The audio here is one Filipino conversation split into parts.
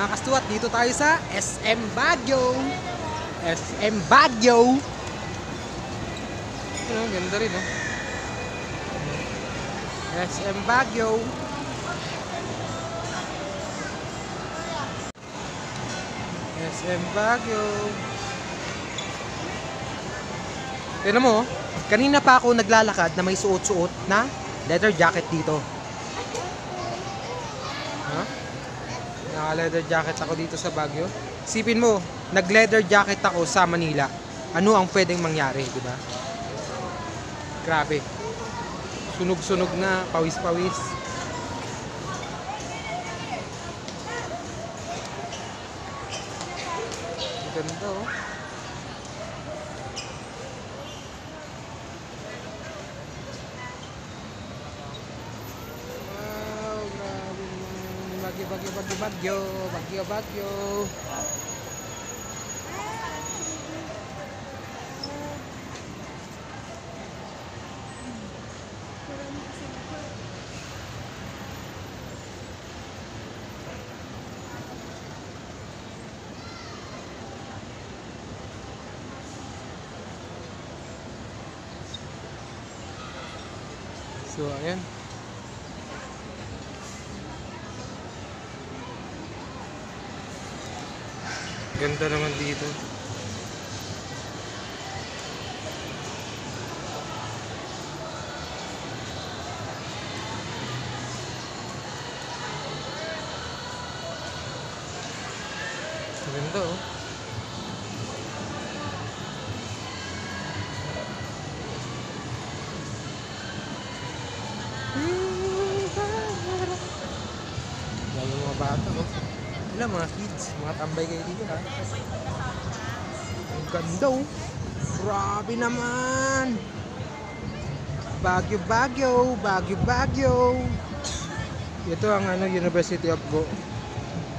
Mga kastuat, dito tayo sa SM Baguio. SM Baguio. Ano, ganda rin, oh. SM Baguio. SM Baguio. Tignan mo, kanina pa ako naglalakad na may suot-suot na leather jacket dito. Naka-leather jacket ako dito sa Baguio. Isipin mo, nag-leather jacket ako sa Manila. Ano ang pwedeng mangyari, di ba? Grabe. Sunog-sunog na, pawis-pawis. Ganda, oh. Bagyo. So, ayan. Ganda naman dito. Ganda, oh. Lalo mga bata, oh. Wala, mga kids, mga tambay kayo dito, ha? Ang ganda, oh. Grabe naman. Baguio. Ito ang University of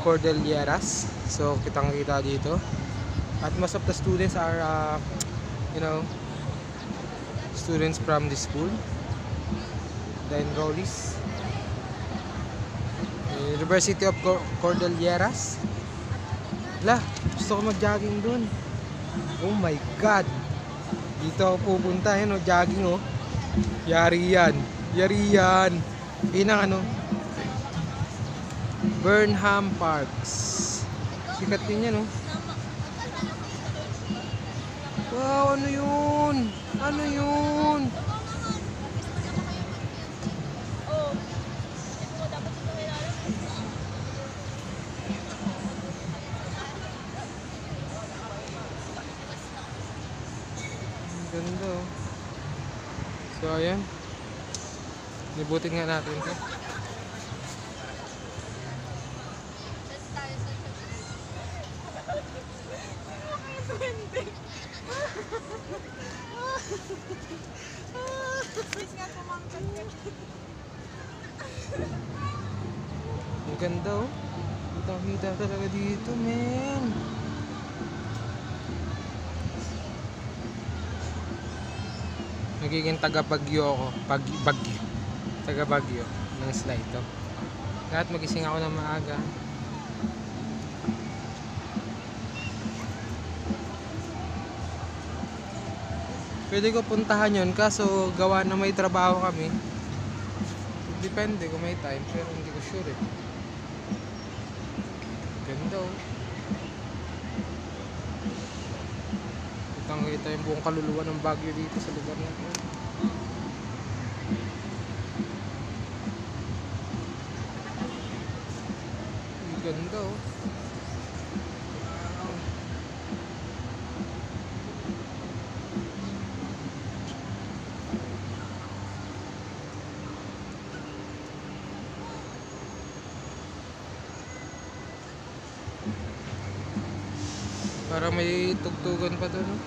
Cordilleras. So kitang-kita dito. At most of the students are students from the school. The enrollees. University of Cordilleras. Gusto ko mag-jogging dun. Oh my God. Dito ako pupunta, jogging, oh. Yari yan. Inang Burnham Parks. Sikat din yan, oh. Wow, ano yun? Ganda, oh. So ayan, libutin nga natin ito. Ang ganda, oh. Kita talaga dito, men. Magiging taga-Bagyo ako. Taga-Bagyo ng slide to. Lahat magising ako ng maaga. Pwede ko puntahan yun, kaso gawa na may trabaho kami. Depende kung may time, pero hindi ko sure, eh. Ganda, oh. Kitang-kita yung buong kaluluwa ng Baguio dito sa lugar na ito. Ganda, oh. Wow. Para may tugtugan pa doon, oh.